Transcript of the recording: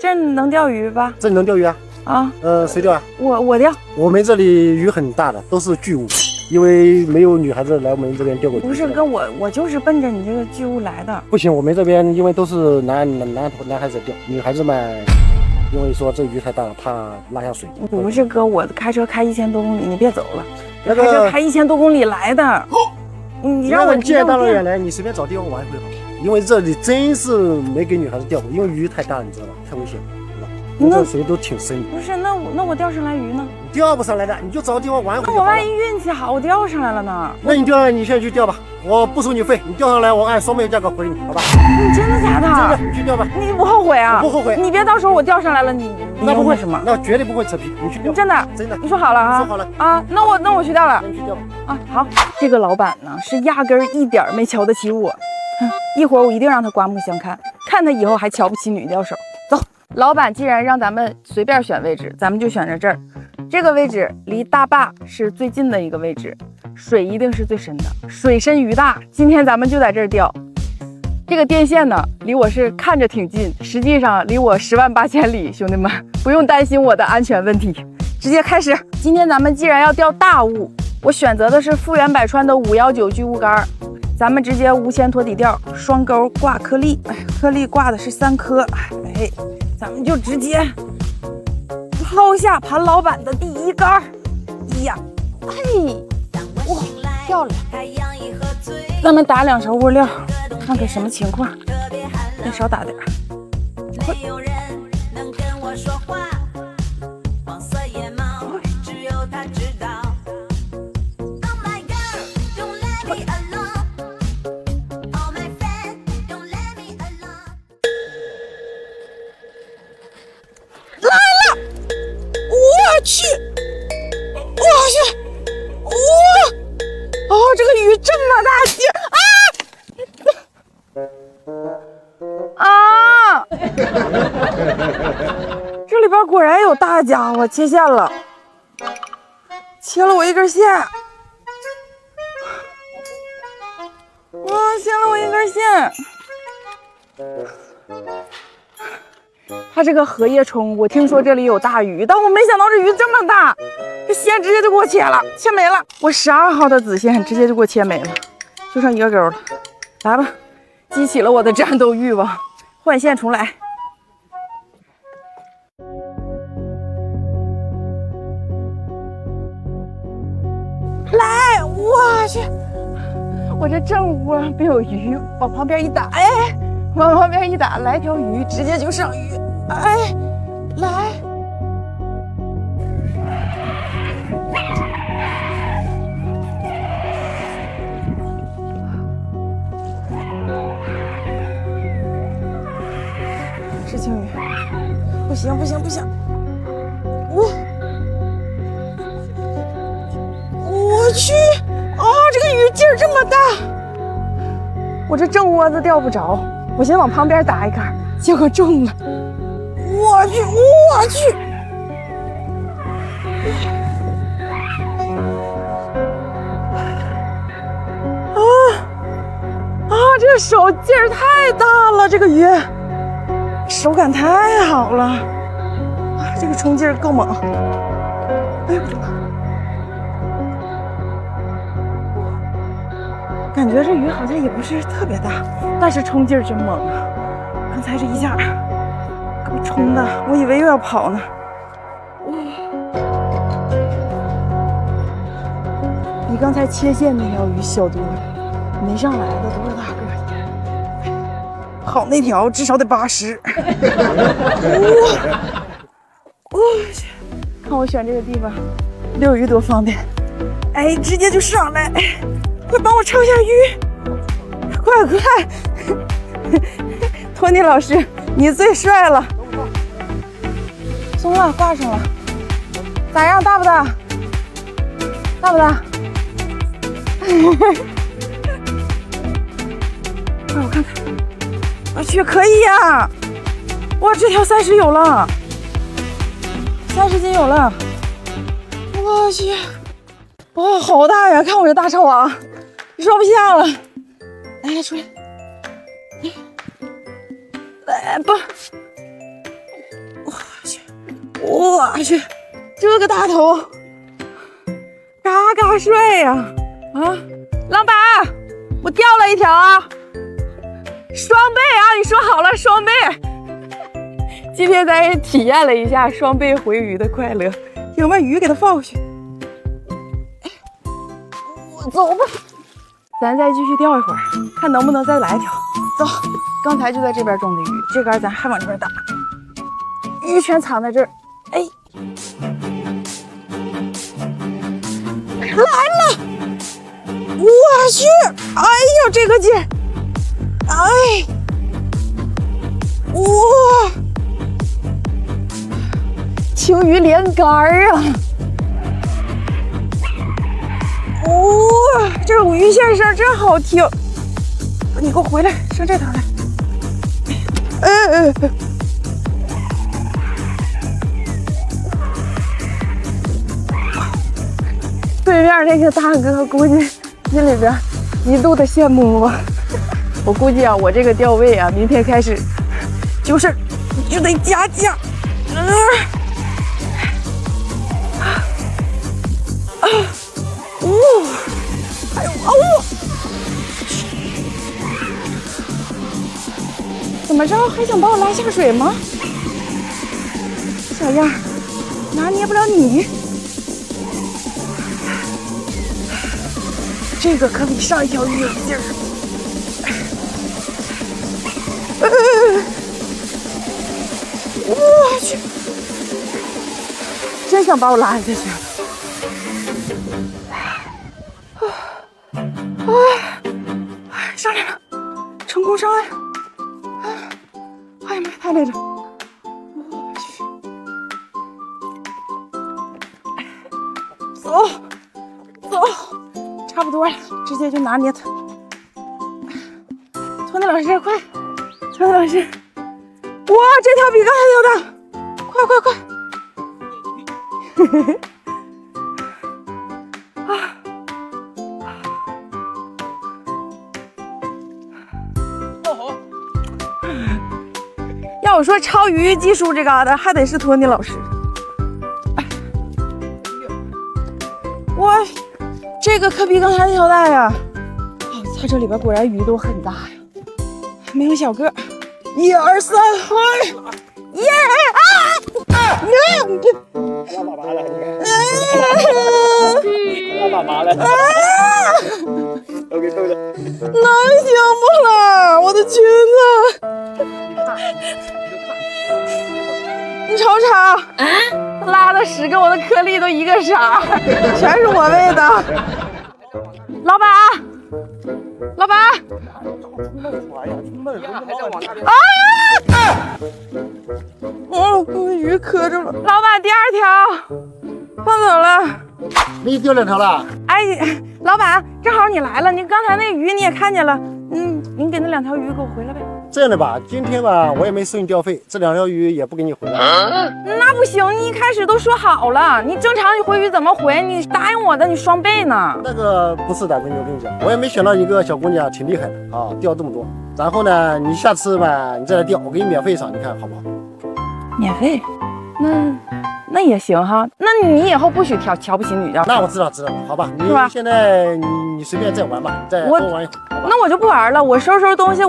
这能钓鱼吧？这里能钓鱼啊？啊，谁钓啊？我钓。我们这里鱼很大的，都是巨物，因为没有女孩子来我们这边钓过鱼。不是哥，我就是奔着你这个巨物来的。不行，我们这边因为都是男孩子钓，女孩子们因为说这鱼太大了，怕拉下水。不是哥，我开车开1000多公里，你别走了。那个开车开1000多公里来的，你让我既然大老远来，你随便找地方玩一回好。因为这里真是没给女孩子钓过，因为鱼太大了，你知道吧？太危险了，这水都挺深的。不是，那我钓上来鱼呢？你钓不上来的，你就找地方玩一回。那我万一运气好，我钓上来了呢？那你钓上来，你现在去钓吧，我不收你费，你钓上来我按双倍价格回你，好吧？你真的假的？真的，你去钓吧。你不后悔啊？不后悔。你别到时候我钓上来了，你那不会什么？那绝对不会扯皮。你去钓。真的真的。你说好了啊？说好了啊，那我去钓了。那你去钓吧。啊，好。这个老板呢是压根儿一点没瞧得起我，一会儿我一定让他刮目相看，看他以后还瞧不起女钓手。走，老板既然让咱们随便选位置，咱们就选在这儿。这个位置离大坝是最近的一个位置，水一定是最深的，水深鱼大。今天咱们就在这儿钓。这个电线呢，离我是看着挺近，实际上离我108000里。兄弟们，不用担心我的安全问题，直接开始。今天咱们既然要钓大物，我选择的是富源百川的519巨物竿，咱们直接无铅拖底钓，双钩挂颗粒，颗粒挂的是3颗，咱们就直接抛下盘老板的第一竿，呀，哇，漂亮！咱们打2勺物料，看看什么情况，再少打点。我去！哦，这个鱼这么大啊！这里边果然有大家伙，切线了，切了我一根线。哇，切了我一根线。它这个荷叶冲，我听说这里有大鱼，但我没想到这鱼这么大，这线直接就给我切了，切没了。我12号的子线直接就给我切没了，就剩一个钩了。来吧，激起了我的战斗欲望，换线重来。来，我去，我这正窝没有鱼，往旁边一打，往旁边一打，来条鱼，直接就上鱼，来，是青鱼，不行，我去，这个鱼劲儿这么大，我这正窝子钓不着。我先往旁边打一竿，结果中了。我去！这个手劲儿太大了，这个鱼手感太好了，这个冲劲儿够猛。哎呦我的妈！感觉这鱼好像也不是特别大，但是冲劲儿真猛啊！刚才这一下给我冲的，我以为又要跑呢。比刚才切线那条鱼小多了，没上来的都是大个儿，跑那条至少得80。看我选这个地方，遛鱼多方便，直接就上来。快帮我抄下鱼！快！托尼老师，你最帅了！松了，挂上了。咋样？大不大？大不大？快我看看！我去，可以呀！哇，这条30有了，30斤有了！我去！哇，好大呀！看我这大抄网。装不下了，来出来，来吧，我去，这个大头，嘎嘎帅呀！啊，老板，我钓了一条啊，双倍啊！你说好了，双倍。今天咱也体验了一下双倍回鱼的快乐，有没有鱼给它放回去？我走吧，咱再继续钓一会儿，看能不能再来一条。走，刚才就在这边种的鱼，这杆咱还往这边打，鱼全藏在这儿。哎，来了！我去！哎呦，这个劲！哎，哇！青鱼连杆儿啊！哇，这个鱼线声真好听！你给我回来，上这头来！对面那个大哥估计心里边极度的羡慕我。我估计啊，我这个钓位啊，明天开始就得加价。哎呦哦！怎么着，还想把我拉下水吗？小样，拿捏不了你。这个可比上一条鱼有劲儿。我去，真想把我拉下去。上来了，成功上岸。哎呀妈呀，太累了。我去，走，差不多了，直接就拿捏它。托尼老师，快！托尼老师，哇，这条比刚才条大，快！嘿嘿。要我说抄鱼技术这嘎达，还得是托尼老师。哇，这个可比刚才那条大呀！它这里边果然鱼都很大呀，没有小个。1、2、3，嗨！耶！拉粑粑了，你看。拉粑粑了。我给偷的。能行不啦？我的裙子！你瞅瞅，拉的屎跟我的颗粒都一个色儿，全是我喂的。老板，鱼磕着了。老板，第2条放走了。你钓2条了？哎，老板，正好你来了，你刚才那鱼你也看见了，您给那2条鱼给我回来呗。这样的吧，今天吧我也没收你钓费，这2条鱼也不给你回来。那不行，你一开始都说好了，你正常你回鱼怎么回？你答应我的，你双倍呢。那个不是的，闺女，我跟你讲，我也没想到一个小姑娘挺厉害的啊，钓这么多。然后呢，你下次吧，你再来钓，我给你免费上，你看好不好？免费？那也行哈。那你以后不许瞧不起女钓手。那我知道，好吧？你现在你随便再玩吧，再多玩一会儿。那我就不玩了，我收拾东西。